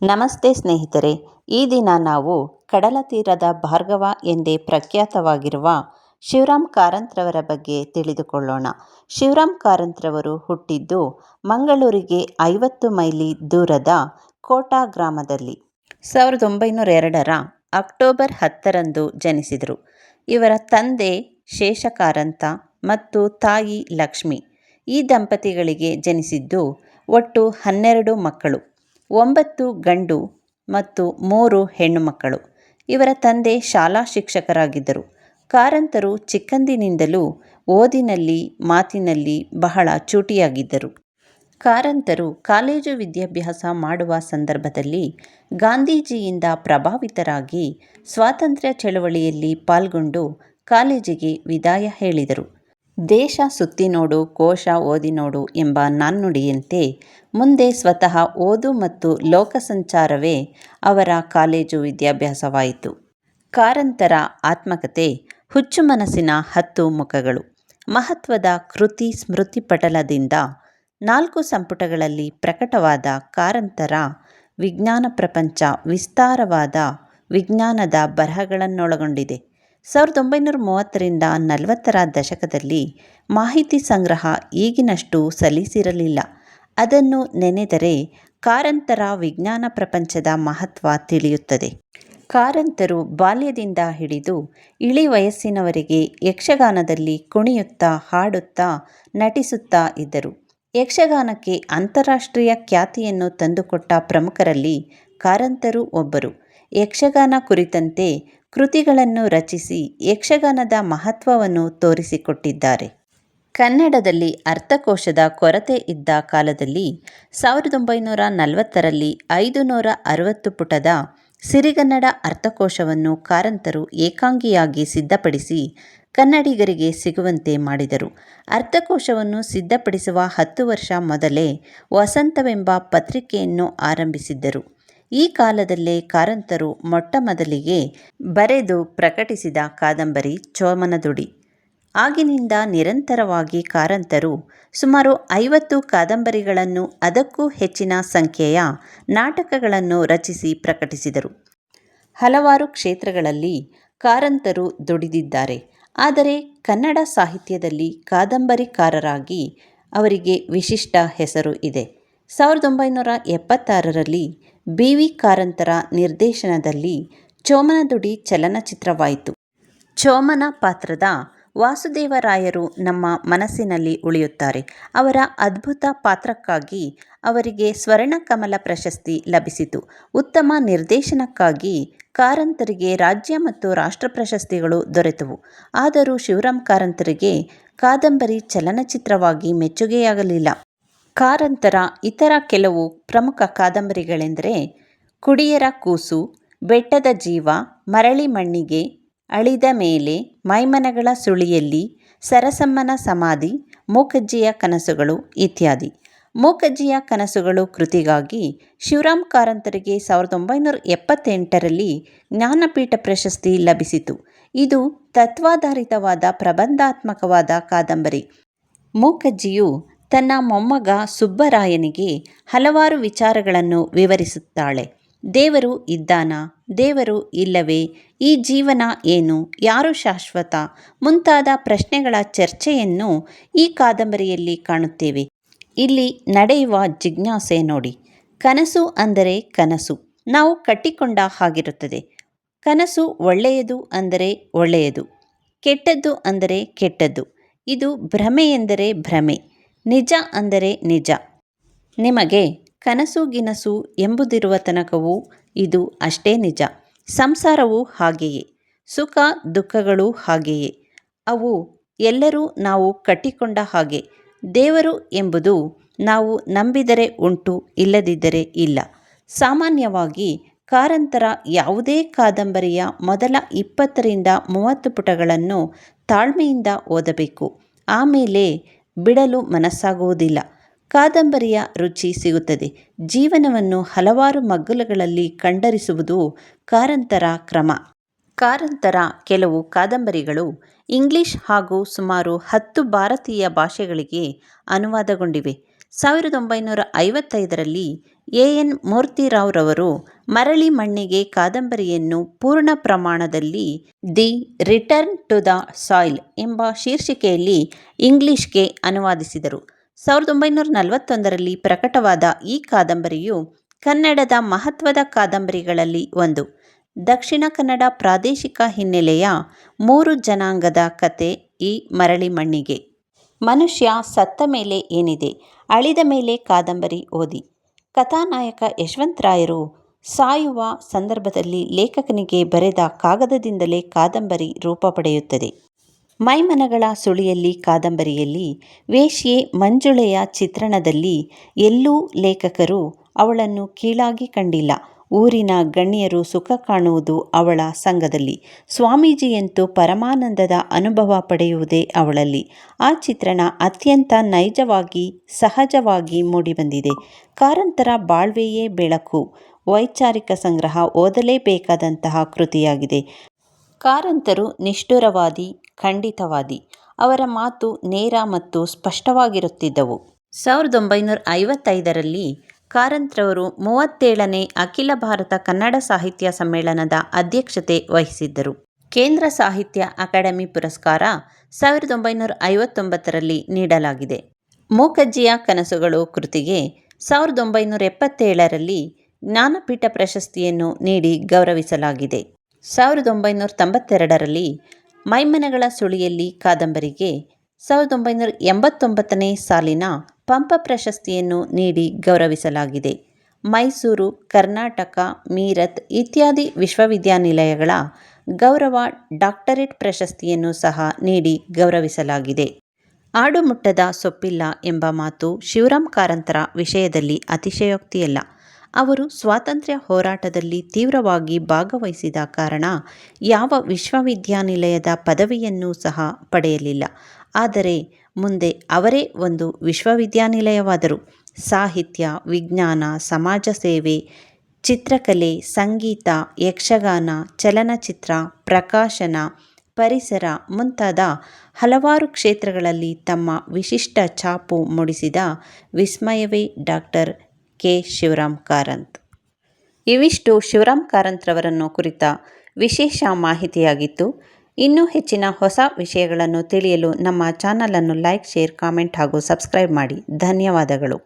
ನಮಸ್ತೆ ಸ್ನೇಹಿತರೆ. ಈ ದಿನ ನಾವು ಕಡಲ ತೀರದ ಭಾರ್ಗವ ಎಂದೇ ಪ್ರಖ್ಯಾತವಾಗಿರುವ ಶಿವರಾಮ್ ಕಾರಂತ್ರವರ ಬಗ್ಗೆ ತಿಳಿದುಕೊಳ್ಳೋಣ. ಶಿವರಾಮ್ ಕಾರಂತ್ರವರು ಹುಟ್ಟಿದ್ದು ಮಂಗಳೂರಿಗೆ 50 ಮೈಲಿ ದೂರದ ಕೋಟಾ ಗ್ರಾಮದಲ್ಲಿ 1902 ಅಕ್ಟೋಬರ್ 10ರಂದು ಜನಿಸಿದರು. ಇವರ ತಂದೆ ಶೇಷ ಕಾರಂತ ಮತ್ತು ತಾಯಿ ಲಕ್ಷ್ಮಿ. ಈ ದಂಪತಿಗಳಿಗೆ ಜನಿಸಿದ್ದು ಒಟ್ಟು 12 ಮಕ್ಕಳು, 9 ಗಂಡು ಮತ್ತು 3 ಹೆಣ್ಣು ಮಕ್ಕಳು. ಇವರ ತಂದೆ ಶಾಲಾ ಶಿಕ್ಷಕರಾಗಿದ್ದರು. ಕಾರಂತರು ಚಿಕ್ಕಂದಿನಿಂದಲೂ ಓದಿನಲ್ಲಿ ಮಾತಿನಲ್ಲಿ ಬಹಳ ಚೂಟಿಯಾಗಿದ್ದರು. ಕಾರಂತರು ಕಾಲೇಜು ವಿದ್ಯಾಭ್ಯಾಸ ಮಾಡುವ ಸಂದರ್ಭದಲ್ಲಿ ಗಾಂಧೀಜಿಯಿಂದ ಪ್ರಭಾವಿತರಾಗಿ ಸ್ವಾತಂತ್ರ್ಯ ಚಳವಳಿಯಲ್ಲಿ ಪಾಲ್ಗೊಂಡು ಕಾಲೇಜಿಗೆ ವಿದಾಯ ಹೇಳಿದರು. ದೇಶ ಸುತ್ತಿ ನೋಡು, ಕೋಶ ಓದಿ ನೋಡು ಎಂಬ ನಾಣ್ಣುಡಿಯಂತೆ ಮುಂದೆ ಸ್ವತಃ ಓದು ಮತ್ತು ಲೋಕಸಂಚಾರವೇ ಅವರ ಕಾಲೇಜು ವಿದ್ಯಾಭ್ಯಾಸವಾಯಿತು. ಕಾರಂತರ ಆತ್ಮಕಥೆ ಹುಚ್ಚು ಮನಸ್ಸಿನ 10 ಮುಖಗಳು ಮಹತ್ವದ ಕೃತಿ ಸ್ಮೃತಿಪಟಲದಿಂದ 4 ಸಂಪುಟಗಳಲ್ಲಿ ಪ್ರಕಟವಾದ ಕಾರಂತರ ವಿಜ್ಞಾನ ಪ್ರಪಂಚ ವಿಸ್ತಾರವಾದ ವಿಜ್ಞಾನದ ಬರಹಗಳನ್ನೊಳಗೊಂಡಿದೆ. 1930ರಿಂದ 40ರ ದಶಕದಲ್ಲಿ ಮಾಹಿತಿ ಸಂಗ್ರಹ ಈಗಿನಷ್ಟು ಸಲೀಸಿರಲಿಲ್ಲ. ಅದನ್ನು ನೆನೆದರೆ ಕಾರಂತರ ವಿಜ್ಞಾನ ಪ್ರಪಂಚದ ಮಹತ್ವ ತಿಳಿಯುತ್ತದೆ. ಕಾರಂತರು ಬಾಲ್ಯದಿಂದ ಹಿಡಿದು ಇಳಿ ವಯಸ್ಸಿನವರೆಗೆ ಯಕ್ಷಗಾನದಲ್ಲಿ ಕುಣಿಯುತ್ತಾ, ಹಾಡುತ್ತಾ, ನಟಿಸುತ್ತಾ ಇದ್ದರು. ಯಕ್ಷಗಾನಕ್ಕೆ ಅಂತಾರಾಷ್ಟ್ರೀಯ ಖ್ಯಾತಿಯನ್ನು ತಂದುಕೊಟ್ಟ ಪ್ರಮುಖರಲ್ಲಿ ಕಾರಂತರೂ ಒಬ್ಬರು. ಯಕ್ಷಗಾನ ಕುರಿತಂತೆ ಕೃತಿಗಳನ್ನು ರಚಿಸಿ ಯಕ್ಷಗಾನದ ಮಹತ್ವವನ್ನು ತೋರಿಸಿಕೊಟ್ಟಿದ್ದಾರೆ. ಕನ್ನಡದಲ್ಲಿ ಅರ್ಥಕೋಶದ ಕೊರತೆ ಇದ್ದ ಕಾಲದಲ್ಲಿ 1940ರಲ್ಲಿ 560 ಪುಟದ ಸಿರಿಗನ್ನಡ ಅರ್ಥಕೋಶವನ್ನು ಕಾರಂತರು ಏಕಾಂಗಿಯಾಗಿ ಸಿದ್ಧಪಡಿಸಿ ಕನ್ನಡಿಗರಿಗೆ ಸಿಗುವಂತೆ ಮಾಡಿದರು. ಅರ್ಥಕೋಶವನ್ನು ಸಿದ್ಧಪಡಿಸುವ 10 ವರ್ಷ ಮೊದಲೇ ವಸಂತವೆಂಬ ಪತ್ರಿಕೆಯನ್ನು ಆರಂಭಿಸಿದ್ದರು. ಈ ಕಾಲದಲ್ಲೇ ಕಾರಂತರು ಮೊಟ್ಟಮೊದಲಿಗೆ ಬರೆದು ಪ್ರಕಟಿಸಿದ ಕಾದಂಬರಿ ಚೋಮನದುಡಿ. ಆಗಿನಿಂದ ನಿರಂತರವಾಗಿ ಕಾರಂತರು ಸುಮಾರು 50 ಕಾದಂಬರಿಗಳನ್ನು, ಅದಕ್ಕೂ ಹೆಚ್ಚಿನ ಸಂಖ್ಯೆಯ ನಾಟಕಗಳನ್ನು ರಚಿಸಿ ಪ್ರಕಟಿಸಿದರು. ಹಲವಾರು ಕ್ಷೇತ್ರಗಳಲ್ಲಿ ಕಾರಂತರು ದುಡಿದಿದ್ದಾರೆ. ಆದರೆ ಕನ್ನಡ ಸಾಹಿತ್ಯದಲ್ಲಿ ಕಾದಂಬರಿಕಾರರಾಗಿ ಅವರಿಗೆ ವಿಶಿಷ್ಟ ಹೆಸರು ಇದೆ. 1976ರಲ್ಲಿ ಬಿ. ವಿ. ಕಾರಂತರ ನಿರ್ದೇಶನದಲ್ಲಿ ಚೋಮನದುಡಿ ಚಲನಚಿತ್ರವಾಯಿತು. ಚೋಮನ ಪಾತ್ರದ ವಾಸುದೇವರಾಯರು ನಮ್ಮ ಮನಸ್ಸಿನಲ್ಲಿ ಉಳಿಯುತ್ತಾರೆ. ಅವರ ಅದ್ಭುತ ಪಾತ್ರಕ್ಕಾಗಿ ಅವರಿಗೆ ಸ್ವರ್ಣಕಮಲ ಪ್ರಶಸ್ತಿ ಲಭಿಸಿತು. ಉತ್ತಮ ನಿರ್ದೇಶನಕ್ಕಾಗಿ ಕಾರಂತರಿಗೆ ರಾಜ್ಯ ಮತ್ತು ರಾಷ್ಟ್ರ ಪ್ರಶಸ್ತಿಗಳು ದೊರೆತವು. ಆದರೂ ಶಿವರಾಮ್ ಕಾರಂತರಿಗೆ ಕಾದಂಬರಿ ಚಲನಚಿತ್ರವಾಗಿ ಮೆಚ್ಚುಗೆಯಾಗಲಿಲ್ಲ. ಕಾರಂತರ ಇತರ ಕೆಲವು ಪ್ರಮುಖ ಕಾದಂಬರಿಗಳೆಂದರೆ ಕುಡಿಯರ ಕೂಸು, ಬೆಟ್ಟದ ಜೀವ, ಮರಳಿ ಮಣ್ಣಿಗೆ, ಅಳಿದ ಮೇಲೆ, ಮೈಮನಗಳ ಸುಳಿಯಲ್ಲಿ, ಸರಸಮ್ಮನ ಸಮಾಧಿ, ಮೂಕಜ್ಜಿಯ ಕನಸುಗಳು ಇತ್ಯಾದಿ. ಮೂಕಜ್ಜಿಯ ಕನಸುಗಳು ಕೃತಿಗಾಗಿ ಶಿವರಾಮ್ ಕಾರಂತರಿಗೆ 1978ರಲ್ಲಿ ಜ್ಞಾನಪೀಠ ಪ್ರಶಸ್ತಿ ಲಭಿಸಿತು. ಇದು ತತ್ವಾಧಾರಿತವಾದ ಪ್ರಬಂಧಾತ್ಮಕವಾದ ಕಾದಂಬರಿ. ಮೂಕಜ್ಜಿಯು ತನ್ನ ಮೊಮ್ಮಗ ಸುಬ್ಬರಾಯನಿಗೆ ಹಲವಾರು ವಿಚಾರಗಳನ್ನು ವಿವರಿಸುತ್ತಾಳೆ. ದೇವರು ಇದ್ದಾನಾ? ದೇವರು ಇಲ್ಲವೇ? ಈ ಜೀವನ ಏನು? ಯಾರು ಶಾಶ್ವತ? ಮುಂತಾದ ಪ್ರಶ್ನೆಗಳ ಚರ್ಚೆಯನ್ನು ಈ ಕಾದಂಬರಿಯಲ್ಲಿ ಕಾಣುತ್ತೇವೆ. ಇಲ್ಲಿ ನಡೆಯುವ ಜಿಜ್ಞಾಸೆ ನೋಡಿ. ಕನಸು ಅಂದರೆ ಕನಸು ನಾವು ಕಟ್ಟಿಕೊಂಡ ಹಾಗಿರುತ್ತದೆ. ಕನಸು ಒಳ್ಳೆಯದು ಅಂದರೆ ಒಳ್ಳೆಯದು, ಕೆಟ್ಟದ್ದು ಅಂದರೆ ಕೆಟ್ಟದ್ದು. ಇದು ಭ್ರಮೆ ಎಂದರೆ ಭ್ರಮೆ, ನಿಜ ಅಂದರೆ ನಿಜ. ನಿಮಗೆ ಕನಸು ಗಿನಸು ಎಂಬುದಿರುವ ತನಕವೂ ಇದು ಅಷ್ಟೇ ನಿಜ. ಸಂಸಾರವೂ ಹಾಗೆಯೇ, ಸುಖ ದುಃಖಗಳೂ ಹಾಗೆಯೇ. ಅವು ಎಲ್ಲರೂ ನಾವು ಕಟ್ಟಿಕೊಂಡ ಹಾಗೆ. ದೇವರು ಎಂಬುದು ನಾವು ನಂಬಿದರೆ ಉಂಟು, ಇಲ್ಲದಿದ್ದರೆ ಇಲ್ಲ. ಸಾಮಾನ್ಯವಾಗಿ ಕಾರಂತರ ಯಾವುದೇ ಕಾದಂಬರಿಯ ಮೊದಲ 20ರಿಂದ 30 ಪುಟಗಳನ್ನು ತಾಳ್ಮೆಯಿಂದ ಓದಬೇಕು. ಆಮೇಲೆ ಬಿಡಲು ಮನಸ್ಸಾಗುವುದಿಲ್ಲ. ಕಾದಂಬರಿಯ ರುಚಿ ಸಿಗುತ್ತದೆ. ಜೀವನವನ್ನು ಹಲವಾರು ಮಗ್ಗುಲುಗಳಲ್ಲಿ ಕಂಡರಿಸುವುದು ಕಾರಂತರ ಕ್ರಮ. ಕಾರಂತರ ಕೆಲವು ಕಾದಂಬರಿಗಳು ಇಂಗ್ಲಿಷ್ ಹಾಗೂ ಸುಮಾರು 10 ಭಾರತೀಯ ಭಾಷೆಗಳಿಗೆ ಅನುವಾದಗೊಂಡಿವೆ. 1955ರಲ್ಲಿ ಎ.ಎನ್. ಮೂರ್ತಿರಾವ್ರವರು ಮರಳಿ ಮಣ್ಣಿಗೆ ಕಾದಂಬರಿಯನ್ನು ಪೂರ್ಣ ಪ್ರಮಾಣದಲ್ಲಿ the return to the soil ಎಂಬ ಶೀರ್ಷಿಕೆಯಲ್ಲಿ ಇಂಗ್ಲಿಷ್ಗೆ ಅನುವಾದಿಸಿದರು. 1941ರಲ್ಲಿ ಪ್ರಕಟವಾದ ಈ ಕಾದಂಬರಿಯು ಕನ್ನಡದ ಮಹತ್ವದ ಕಾದಂಬರಿಗಳಲ್ಲಿ ಒಂದು. ದಕ್ಷಿಣ ಕನ್ನಡ ಪ್ರಾದೇಶಿಕ ಹಿನ್ನೆಲೆಯ 3 ಜನಾಂಗದ ಕತೆ ಈ ಮರಳಿ ಮಣ್ಣಿಗೆ. ಮನುಷ್ಯ ಸತ್ತ ಮೇಲೆ ಏನಿದೆ, ಅಳಿದ ಮೇಲೆ ಕಾದಂಬರಿ ಓದಿ. ಕಥಾನಾಯಕ ಯಶವಂತರಾಯರು ಸಾಯುವ ಸಂದರ್ಭದಲ್ಲಿ ಲೇಖಕನಿಗೆ ಬರೆದ ಕಾಗದದಿಂದಲೇ ಕಾದಂಬರಿ ರೂಪ ಪಡೆಯುತ್ತದೆ. ಮೈಮನಗಳ ಸುಳಿಯಲ್ಲಿ ಕಾದಂಬರಿಯಲ್ಲಿ ವೇಶ್ಯೆ ಮಂಜುಳೆಯ ಚಿತ್ರಣದಲ್ಲಿ ಎಲ್ಲೂ ಲೇಖಕರು ಅವಳನ್ನು ಕೀಳಾಗಿ ಕಂಡಿಲ್ಲ. ಊರಿನ ಗಣ್ಯರು ಸುಖ ಕಾಣುವುದು ಅವಳ ಸಂಗದಲ್ಲಿ. ಸ್ವಾಮೀಜಿಯಂತೂ ಪರಮಾನಂದದ ಅನುಭವ ಪಡೆಯುವುದೇ ಅವಳಲ್ಲಿ. ಆ ಚಿತ್ರಣ ಅತ್ಯಂತ ನೈಜವಾಗಿ ಸಹಜವಾಗಿ ಮೂಡಿಬಂದಿದೆ. ಕಾರಂತರ ಬಾಳ್ವೆಯೇ ಬೆಳಕು ವೈಚಾರಿಕ ಸಂಗ್ರಹ ಓದಲೇಬೇಕಾದಂತಹ ಕೃತಿಯಾಗಿದೆ. ಕಾರಂತರು ನಿಷ್ಠುರವಾದಿ, ಖಂಡಿತವಾದಿ. ಅವರ ಮಾತು ನೇರ ಮತ್ತು ಸ್ಪಷ್ಟವಾಗಿರುತ್ತಿದ್ದವು. 1955ರಲ್ಲಿ ಕಾರಂತ್ರವರು 37ನೇ ಅಖಿಲ ಭಾರತ ಕನ್ನಡ ಸಾಹಿತ್ಯ ಸಮ್ಮೇಳನದ ಅಧ್ಯಕ್ಷತೆ ವಹಿಸಿದ್ದರು. ಕೇಂದ್ರ ಸಾಹಿತ್ಯ ಅಕಾಡೆಮಿ ಪುರಸ್ಕಾರ 1959ರಲ್ಲಿ ನೀಡಲಾಗಿದೆ. ಮೂಕಜ್ಜಿಯ ಕನಸುಗಳು ಕೃತಿಗೆ 1977ರಲ್ಲಿ ಜ್ಞಾನಪೀಠ ಪ್ರಶಸ್ತಿಯನ್ನು ನೀಡಿ ಗೌರವಿಸಲಾಗಿದೆ. 1992ರಲ್ಲಿ ಮೈಮನಗಳ ಸುಳಿಯಲ್ಲಿ ಕಾದಂಬರಿಗೆ 1989ನೇ ಸಾಲಿನ ಪಂಪ ಪ್ರಶಸ್ತಿಯನ್ನು ನೀಡಿ ಗೌರವಿಸಲಾಗಿದೆ. ಮೈಸೂರು, ಕರ್ನಾಟಕ, ಮೀರತ್ ಇತ್ಯಾದಿ ವಿಶ್ವವಿದ್ಯಾನಿಲಯಗಳ ಗೌರವ ಡಾಕ್ಟರೇಟ್ ಪ್ರಶಸ್ತಿಯನ್ನು ಸಹ ನೀಡಿ ಗೌರವಿಸಲಾಗಿದೆ. ಆಡು ಮುಟ್ಟದ ಸೊಪ್ಪಿಲ್ಲ ಎಂಬ ಮಾತು ಶಿವರಾಮ ಕಾರಂತರ ವಿಷಯದಲ್ಲಿ ಅತಿಶಯೋಕ್ತಿಯಲ್ಲ. ಅವರು ಸ್ವಾತಂತ್ರ್ಯ ಹೋರಾಟದಲ್ಲಿ ತೀವ್ರವಾಗಿ ಭಾಗವಹಿಸಿದ ಕಾರಣ ಯಾವ ವಿಶ್ವವಿದ್ಯಾನಿಲಯದ ಪದವಿಯನ್ನೂ ಸಹ ಪಡೆಯಲಿಲ್ಲ. ಆದರೆ ಮುಂದೆ ಅವರೇ ಒಂದು ವಿಶ್ವವಿದ್ಯಾನಿಲಯವಾದರು. ಸಾಹಿತ್ಯ, ವಿಜ್ಞಾನ, ಸಮಾಜ ಸೇವೆ, ಚಿತ್ರಕಲೆ, ಸಂಗೀತ, ಯಕ್ಷಗಾನ, ಚಲನಚಿತ್ರ, ಪ್ರಕಾಶನ, ಪರಿಸರ ಮುಂತಾದ ಹಲವಾರು ಕ್ಷೇತ್ರಗಳಲ್ಲಿ ತಮ್ಮ ವಿಶಿಷ್ಟ ಛಾಪು ಮೂಡಿಸಿದ ವಿಸ್ಮಯವೇ ಡಾಕ್ಟರ್ ಕೆ. ಶಿವರಾಮ ಕಾರಂತ್. ಇವಿಷ್ಟು ಶಿವರಾಮ ಕಾರಂತ್ರವರನ್ನು ಕುರಿತ ವಿಶೇಷ ಮಾಹಿತಿಯಾಗಿತ್ತು. ಇನ್ನೂ ಹೆಚ್ಚಿನ ಹೊಸ ವಿಷಯಗಳನ್ನು ತಿಳಿಯಲು ನಮ್ಮ ಚಾನಲನ್ನು ಲೈಕ್, ಶೇರ್, ಕಾಮೆಂಟ್ ಹಾಗೂ ಸಬ್ಸ್ಕ್ರೈಬ್ ಮಾಡಿ. ಧನ್ಯವಾದಗಳು.